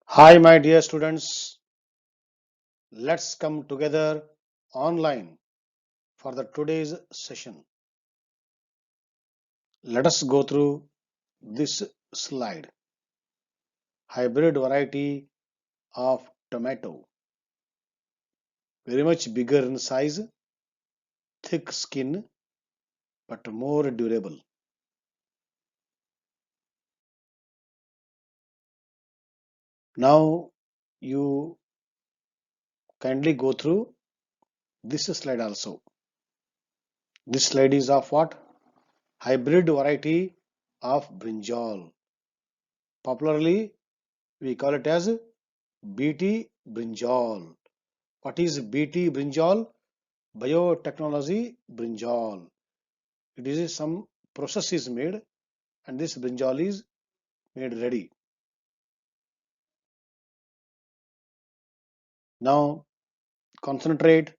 Hi, my dear students. Let's come together online for the today's session. Let us go through this slide. Hybrid variety of tomato, very much bigger in size, thick skin, but more durable. Now you kindly go through this slide also. This slide is of what? Hybrid variety of brinjal. Popularly, we call it as BT brinjal. What is BT brinjal? Biotechnology brinjal. It is some process is made and this brinjal is made ready. Now concentrate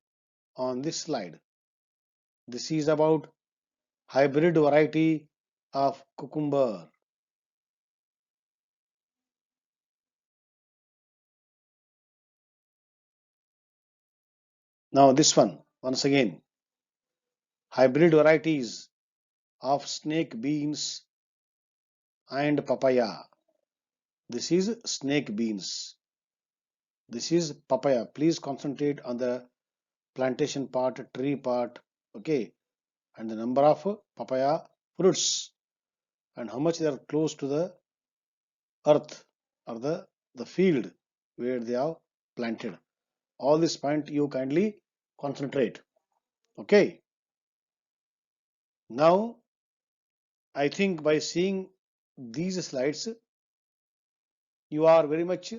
on this slide. This is about hybrid variety of cucumber. Now this one, once again, hybrid varieties of snake beans and papaya. This is snake beans. This is papaya. Please concentrate on the plantation part, tree part, okay, and the number of papaya fruits and how much they are close to the earth or the field where they are planted. All this point you kindly concentrate. Okay. Now I think by seeing these slides, you are very much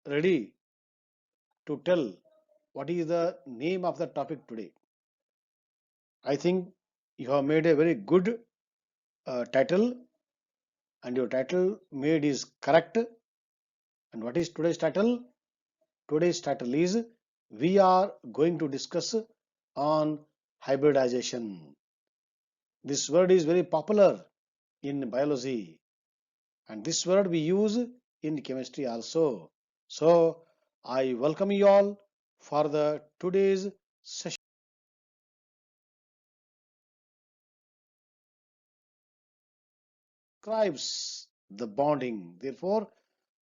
ready to tell what is the name of the topic today. I think you have made a very good title and your title made is correct. And what is today's title? Today's title is we are going to discuss on hybridization. This word is very popular in biology and this word we use in chemistry also. So I welcome you all for the today's session. Describes the bonding. Therefore,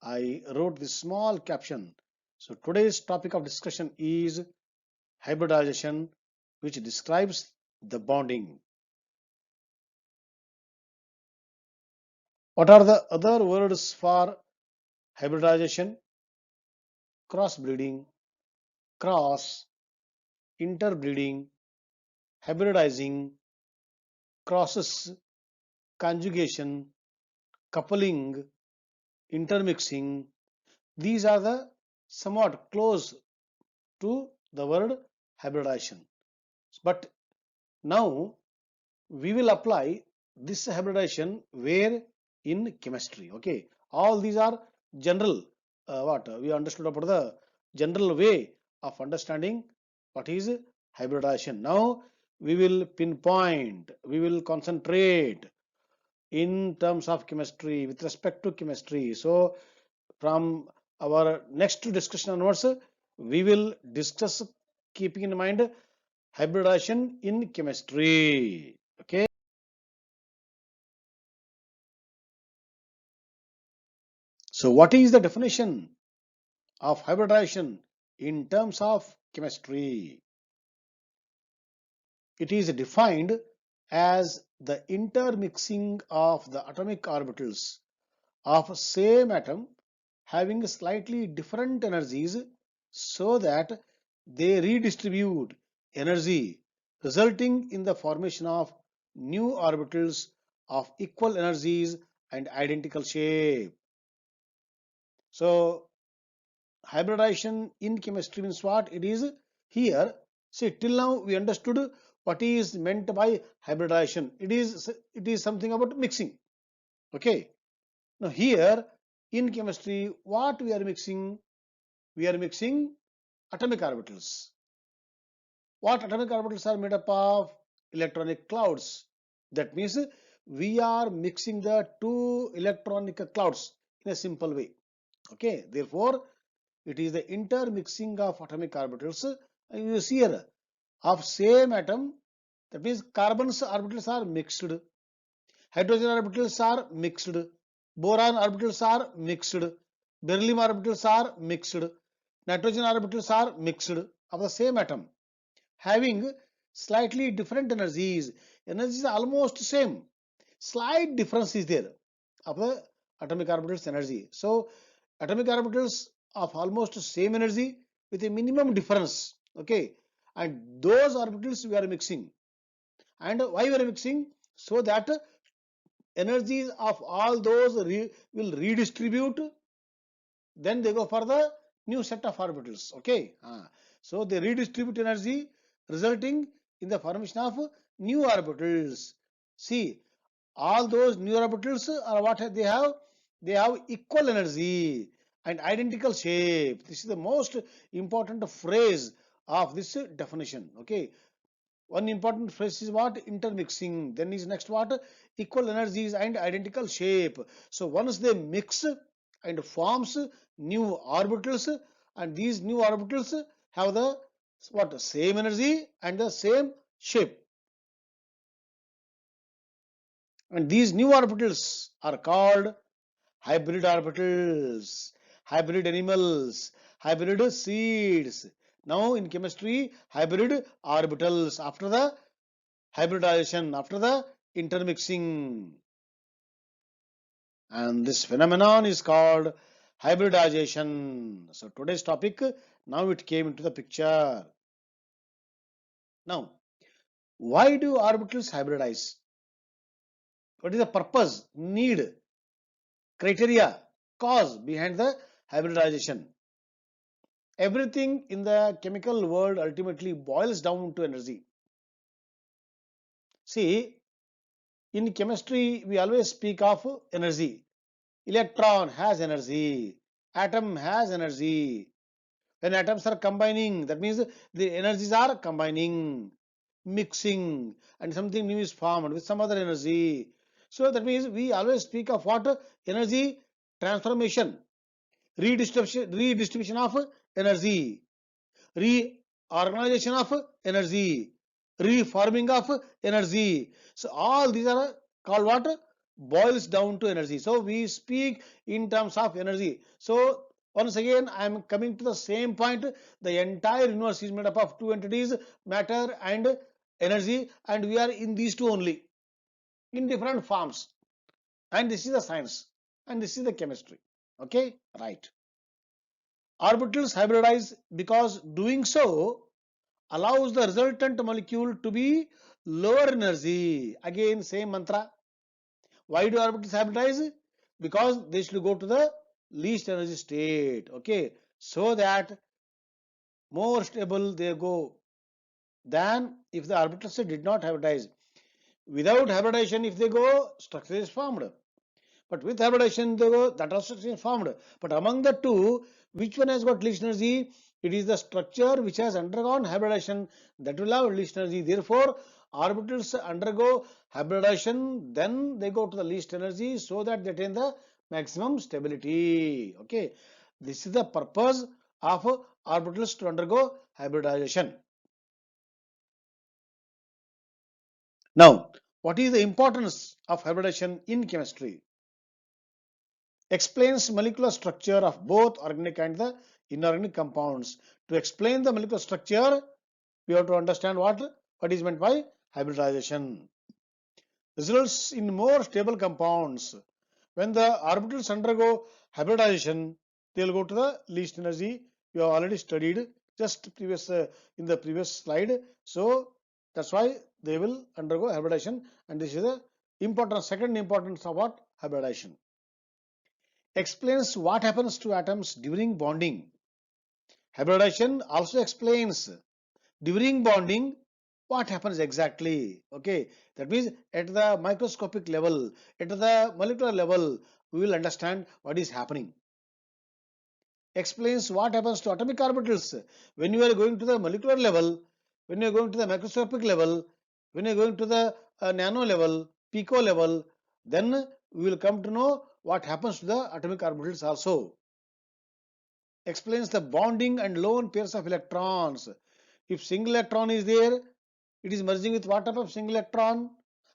I wrote this small caption. So today's topic of discussion is hybridization, which describes the bonding. What are the other words for hybridization? Crossbreeding, cross, interbreeding, hybridizing, crosses, conjugation, coupling, intermixing. These are the somewhat close to the word hybridization. But now we will apply this hybridization where in chemistry. Okay, all these are general what we understood about the general way of understanding what is hybridization. Now we will pinpoint, we will concentrate in terms of chemistry with respect to chemistry. So from our next discussion onwards, we will discuss keeping in mind hybridization in chemistry. Okay. So what is the definition of hybridization in terms of chemistry? It is defined as the intermixing of the atomic orbitals of same atom having slightly different energies so that they redistribute energy, resulting in the formation of new orbitals of equal energies and identical shape. So hybridization in chemistry means what? It is here. See, till now we understood what is meant by hybridization. It is something about mixing. Okay. Now here in chemistry, what we are mixing? We are mixing atomic orbitals. What atomic orbitals are made up of? Electronic clouds. That means we are mixing the two electronic clouds in a simple way. Okay, therefore, it is the intermixing of atomic orbitals. You see here of same atom, that means carbon's orbitals are mixed, hydrogen orbitals are mixed, boron orbitals are mixed, beryllium orbitals are mixed, nitrogen orbitals are mixed of the same atom, having slightly different energies. Energies are almost same. Slight difference is there of the atomic orbitals energy. So atomic orbitals of almost same energy with a minimum difference. Okay, and those orbitals we are mixing. And why we are mixing? So that energies of all those will redistribute, then they go for the new set of orbitals. Okay, so they redistribute energy, resulting in the formation of new orbitals. See, all those new orbitals are what they have? They have equal energy and identical shape. This is the most important phrase of this definition. Okay, one important phrase is what? Intermixing. Then is next what? Equal energies and identical shape. So once they mix and forms new orbitals, and these new orbitals have the what? Same energy and the same shape. And these new orbitals are called hybrid orbitals, hybrid animals, hybrid seeds. Now in chemistry, hybrid orbitals after the hybridization, after the intermixing. And this phenomenon is called hybridization. So today's topic, now it came into the picture. Now, why do orbitals hybridize? What is the purpose, need, criteria, cause behind the hybridization? Everything in the chemical world ultimately boils down to energy. See, in chemistry, we always speak of energy. Electron has energy, atom has energy. When atoms are combining, that means the energies are combining, mixing, and something new is formed with some other energy. So that means we always speak of what? Energy transformation, redistribution of energy, reorganization of energy, reforming of energy. So all these are called what? Boils down to energy. So we speak in terms of energy. So once again, I am coming to the same point. The entire universe is made up of two entities, matter and energy, and we are in these two only, in different forms. And this is the science, and this is the chemistry. Okay, right. Orbitals hybridize because doing so allows the resultant molecule to be lower energy. Again, same mantra. Why do orbitals hybridize? Because they should go to the least energy state. Okay, so that more stable they go than if the orbitals did not hybridize. Without hybridization, if they go, structure is formed. But with hybridization, they go, that also is formed. But among the two, which one has got least energy? It is the structure which has undergone hybridization that will have least energy. Therefore, orbitals undergo hybridization, then they go to the least energy so that they attain the maximum stability. Okay, this is the purpose of orbitals to undergo hybridization. Now, what is the importance of hybridization in chemistry? Explains molecular structure of both organic and the inorganic compounds. To explain the molecular structure, we have to understand what is meant by hybridization. Results in more stable compounds. When the orbitals undergo hybridization, they will go to the least energy. We have already studied just previous in the previous slide. So that's why they will undergo hybridization, and this is the important second importance of what? Hybridization. Explains what happens to atoms during bonding. Hybridization also explains during bonding what happens exactly. Okay, that means at the microscopic level, at the molecular level, we will understand what is happening. Explains what happens to atomic orbitals when you are going to the molecular level, when you are going to the microscopic level, when you are going to the nano level, pico level, then we will come to know what happens to the atomic orbitals also. explains the bonding and lone pairs of electrons. If single electron is there, it is merging with what type of single electron?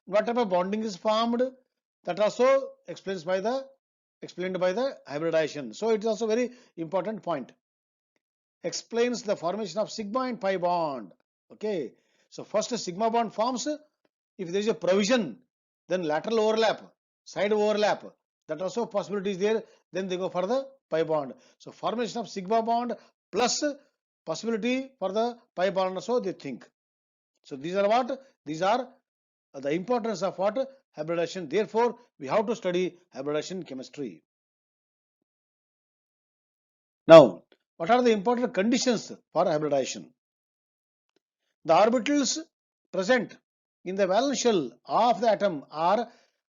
What type of bonding is formed? That also explained by the hybridization. So it is also very important point. Explains the formation of sigma and pi bond. Okay. So first sigma bond forms if there is a provision, then lateral overlap, side overlap. That also possibility is there. Then they go for the pi bond. So formation of sigma bond plus possibility for the pi bond also they think. So these are what? These are the importance of what? Hybridization. Therefore, we have to study hybridization chemistry. Now, what are the important conditions for hybridization? The orbitals present in the valence shell of the atom are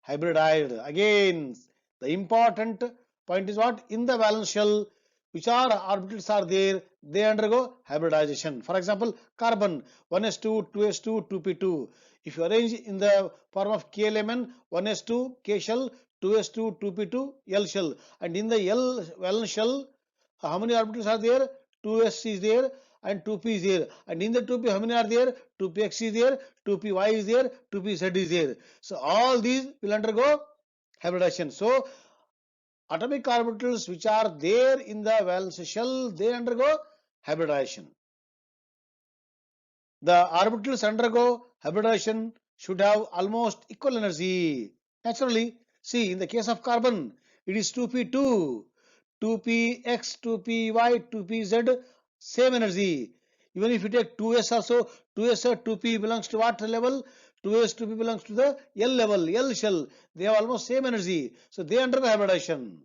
hybridized. Again, the important point is what? In the valence shell, which are orbitals are there, they undergo hybridization. For example, carbon 1s2, 2s2, 2p2. If you arrange in the form of K element, 1s2, K shell, 2s2, 2p2, L shell. And in the L valence shell, how many orbitals are there? 2s is there and 2p is there. And in the 2p, how many are there? 2px is there, 2py is there, 2pz is there. So all these will undergo hybridization. So atomic orbitals which are there in the valence shell, they undergo hybridization. The orbitals undergo hybridization should have almost equal energy. Naturally, see in the case of carbon, it is 2p2, 2px, 2py, 2pz, same energy. Even if you take 2s also, 2s or 2p belongs to what level? 2s, 2p belongs to the L level, L shell. They have almost same energy. So they undergo hybridization.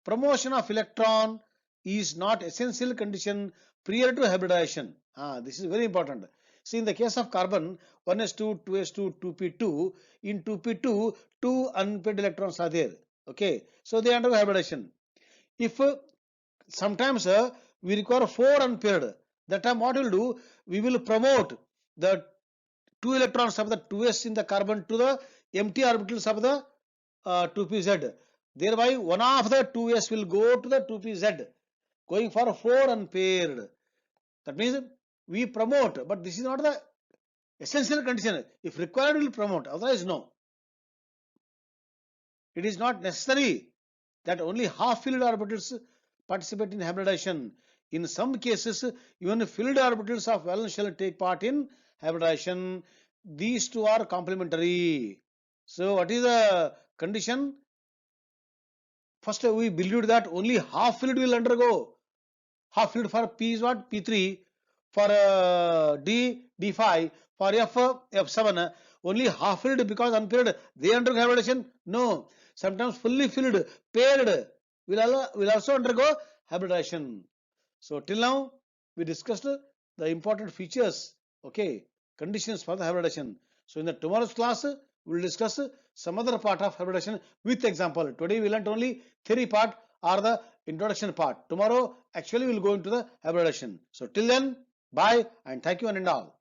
Promotion of electron is not essential condition prior to hybridization. This is very important. See, in the case of carbon, 1s2, 2s2, 2p2, in 2p2, two unpaired electrons are there. Okay, so they undergo hybridization. If sometimes we require 4 unpaired, that time what we will do? We will promote the 2 electrons of the 2s in the carbon to the empty orbitals of the 2pz. Thereby, one of the 2s will go to the 2pz, going for 4 unpaired. That means we promote, but this is not the essential condition. If required, we will promote, otherwise, no. It is not necessary that only half-filled orbitals participate in hybridization. In some cases, even filled orbitals of valence shell take part in hybridization. These two are complementary. So, what is the condition? First, we believed that only half filled will undergo. Half filled for P is what? P3. For D, D5. For F, F7. Only half filled because unpaired. They undergo hybridization? No. Sometimes fully filled, paired will also undergo hybridization. So, till now, we discussed the important features, okay, conditions for the hybridization. So, in the tomorrow's class, we will discuss some other part of hybridization with example. Today, we learnt only theory part or the introduction part. Tomorrow, actually, we will go into the hybridization. So, till then, bye and thank you and all.